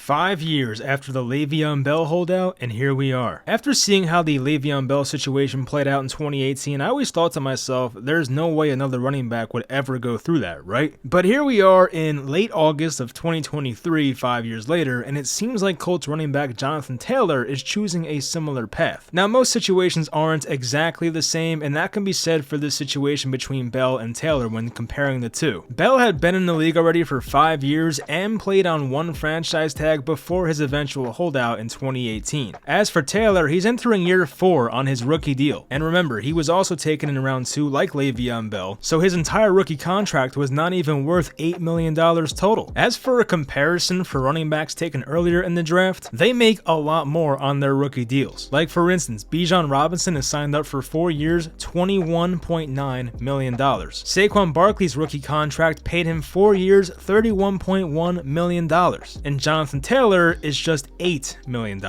5 years after the Le'Veon Bell holdout, and here we are. After seeing how the Le'Veon Bell situation played out in 2018, I always thought to myself, there's no way another running back would ever go through that, right? But here we are in late August of 2023, 5 years later, and it seems like Colts running back Jonathan Taylor is choosing a similar path. Now, most situations aren't exactly the same, and that can be said for the situation between Bell and Taylor when comparing the two. Bell had been in the league already for 5 years and played on one franchise tag before his eventual holdout in 2018. As for Taylor, he's entering year 4 on his rookie deal. And remember, he was also taken in round 2 like Le'Veon Bell, so his entire rookie contract was not even worth $8 million total. As for a comparison for running backs taken earlier in the draft, they make a lot more on their rookie deals. Like for instance, Bijan Robinson is signed up for 4 years, $21.9 million. Saquon Barkley's rookie contract paid him 4 years, $31.1 million. And Jonathan Taylor is just $8 million.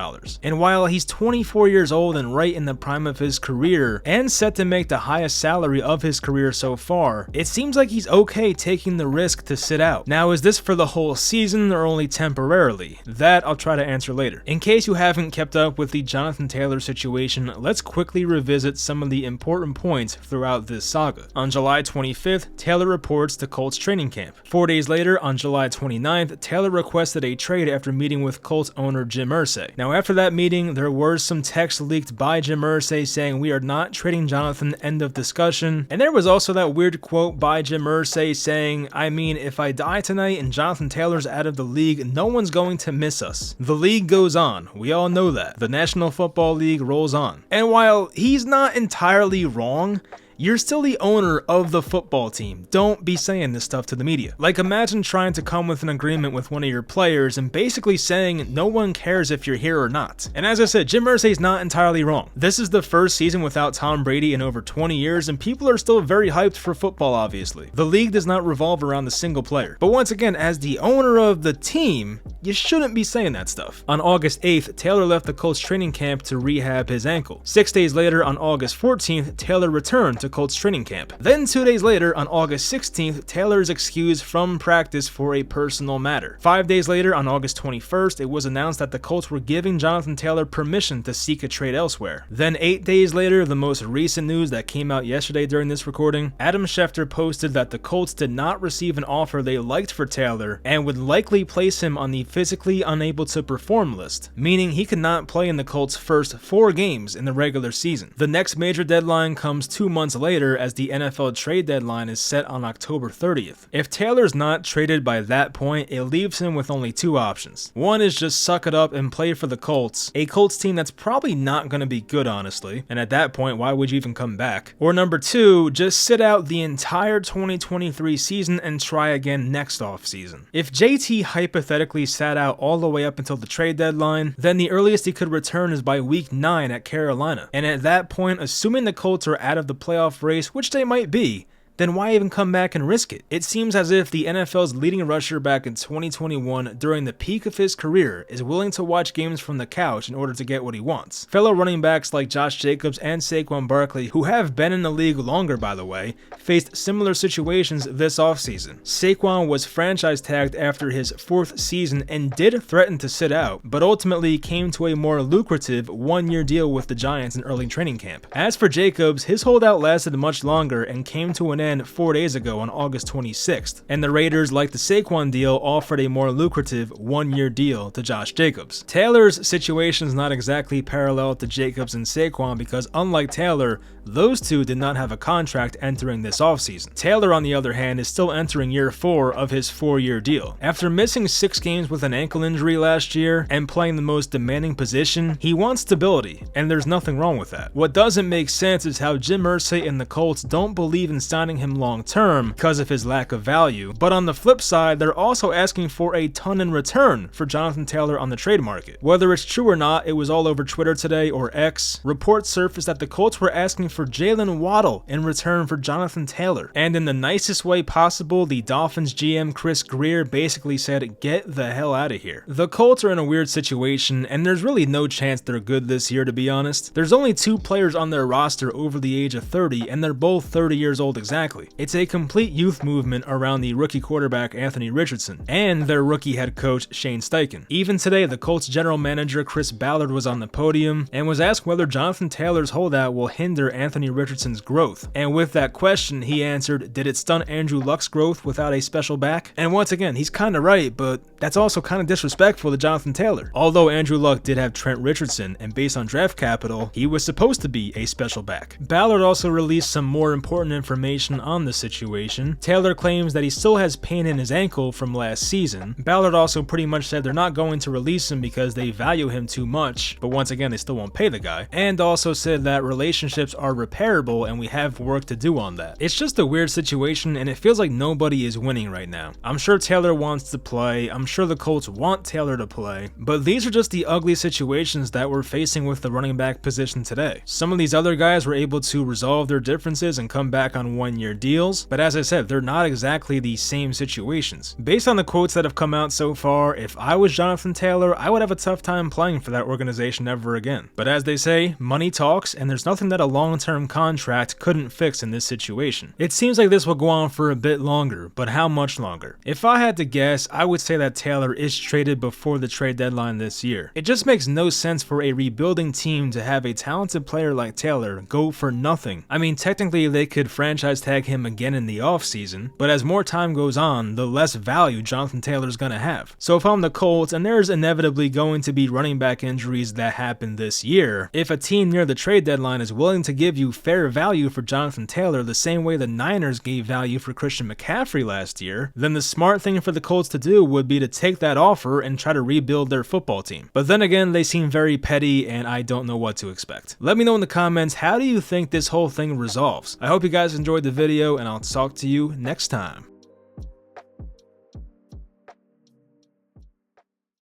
And while he's 24 years old and right in the prime of his career and set to make the highest salary of his career so far, it seems like he's okay taking the risk to sit out. Now, is this for the whole season or only temporarily? That I'll try to answer later. In case you haven't kept up with the Jonathan Taylor situation, let's quickly revisit some of the important points throughout this saga. On July 25th, Taylor reports to Colts training camp. 4 days later, on July 29th, Taylor requested a trade after meeting with Colts owner Jim Irsay. Now, after that meeting, there were some text leaked by Jim Irsay saying we are not trading Jonathan, end of discussion. And there was also that weird quote by Jim Irsay saying, I mean, if I die tonight and Jonathan Taylor's out of the league, no one's going to miss us. The league goes on. We all know that. The National Football League rolls on. And while he's not entirely wrong, you're still the owner of the football team. Don't be saying this stuff to the media. Like, imagine trying to come with an agreement with one of your players and basically saying no one cares if you're here or not. And as I said, Jim Irsay's not entirely wrong. This is the first season without Tom Brady in over 20 years, and people are still very hyped for football, obviously. The league does not revolve around a single player. But once again, as the owner of the team, you shouldn't be saying that stuff. On August 8th, Taylor left the Colts training camp to rehab his ankle. 6 days later, on August 14th, Taylor returned to Colts training camp. Then 2 days later, on August 16th, Taylor is excused from practice for a personal matter. 5 days later, on August 21st, it was announced that the Colts were giving Jonathan Taylor permission to seek a trade elsewhere. Then 8 days later, the most recent news that came out yesterday during this recording, Adam Schefter posted that the Colts did not receive an offer they liked for Taylor and would likely place him on the physically unable to perform list, meaning he could not play in the Colts' first 4 games in the regular season. The next major deadline comes 2 months later, as the NFL trade deadline is set on October 30th. If Taylor's not traded by that point, it leaves him with only 2 options. One is just suck it up and play for the Colts, a Colts team that's probably not going to be good, honestly, and at that point, why would you even come back? Or number 2, just sit out the entire 2023 season and try again next offseason. If JT hypothetically sat out all the way up until the trade deadline, then the earliest he could return is by week 9 at Carolina, and at that point, assuming the Colts are out of the playoff race, which they might be, then why even come back and risk it? It seems as if the NFL's leading rusher back in 2021 during the peak of his career is willing to watch games from the couch in order to get what he wants. Fellow running backs like Josh Jacobs and Saquon Barkley, who have been in the league longer by the way, faced similar situations this offseason. Saquon was franchise tagged after his 4th season and did threaten to sit out, but ultimately came to a more lucrative 1-year deal with the Giants in early training camp. As for Jacobs, his holdout lasted much longer and came to an end 4 days ago on August 26th, and the Raiders, like the Saquon deal, offered a more lucrative 1-year deal to Josh Jacobs. Taylor's situation is not exactly parallel to Jacobs and Saquon because unlike Taylor, those two did not have a contract entering this offseason. Taylor, on the other hand, is still entering year 4 of his 4-year deal. After missing 6 games with an ankle injury last year and playing the most demanding position, he wants stability, and there's nothing wrong with that. What doesn't make sense is how Jim Irsay and the Colts don't believe in signing him long term because of his lack of value, but on the flip side, they're also asking for a ton in return for Jonathan Taylor on the trade market. Whether it's true or not, it was all over Twitter today, or X. Reports surfaced that the Colts were asking for Jalen Waddle in return for Jonathan Taylor, and in the nicest way possible, the Dolphins GM Chris Greer basically said, get the hell out of here. The Colts are in a weird situation, and there's really no chance they're good this year, to be honest. There's only 2 players on their roster over the age of 30, and they're both 30 years old exactly. Exactly. It's a complete youth movement around the rookie quarterback Anthony Richardson and their rookie head coach Shane Steichen. Even today, the Colts general manager Chris Ballard was on the podium and was asked whether Jonathan Taylor's holdout will hinder Anthony Richardson's growth. And with that question, he answered, did it stunt Andrew Luck's growth without a special back? And once again, he's kinda right, but that's also kinda disrespectful to Jonathan Taylor. Although Andrew Luck did have Trent Richardson, and based on draft capital, he was supposed to be a special back. Ballard also released some more important information on the situation. Taylor claims that he still has pain in his ankle from last season. Ballard also pretty much said they're not going to release him because they value him too much, but once again, they still won't pay the guy. And also said that relationships are repairable and we have work to do on that. It's just a weird situation and it feels like nobody is winning right now. I'm sure Taylor wants to play, I'm sure the Colts want Taylor to play, but these are just the ugly situations that we're facing with the running back position today. Some of these other guys were able to resolve their differences and come back on one-year deals, but as I said, they're not exactly the same situations. Based on the quotes that have come out so far, if I was Jonathan Taylor, I would have a tough time playing for that organization ever again. But as they say, money talks, and there's nothing that a long-term contract couldn't fix in this situation. It seems like this will go on for a bit longer, but how much longer? If I had to guess, I would say that Taylor is traded before the trade deadline this year. It just makes no sense for a rebuilding team to have a talented player like Taylor go for nothing. I mean, technically they could franchise tag him again in the offseason, but as more time goes on, the less value Jonathan Taylor's gonna have. So if I'm the Colts, and there's inevitably going to be running back injuries that happen this year, if a team near the trade deadline is willing to give you fair value for Jonathan Taylor the same way the Niners gave value for Christian McCaffrey last year, then the smart thing for the Colts to do would be to take that offer and try to rebuild their football team. But then again, they seem very petty and I don't know what to expect. Let me know in the comments, how do you think this whole thing resolves? I hope you guys enjoyed the video and I'll talk to you next time.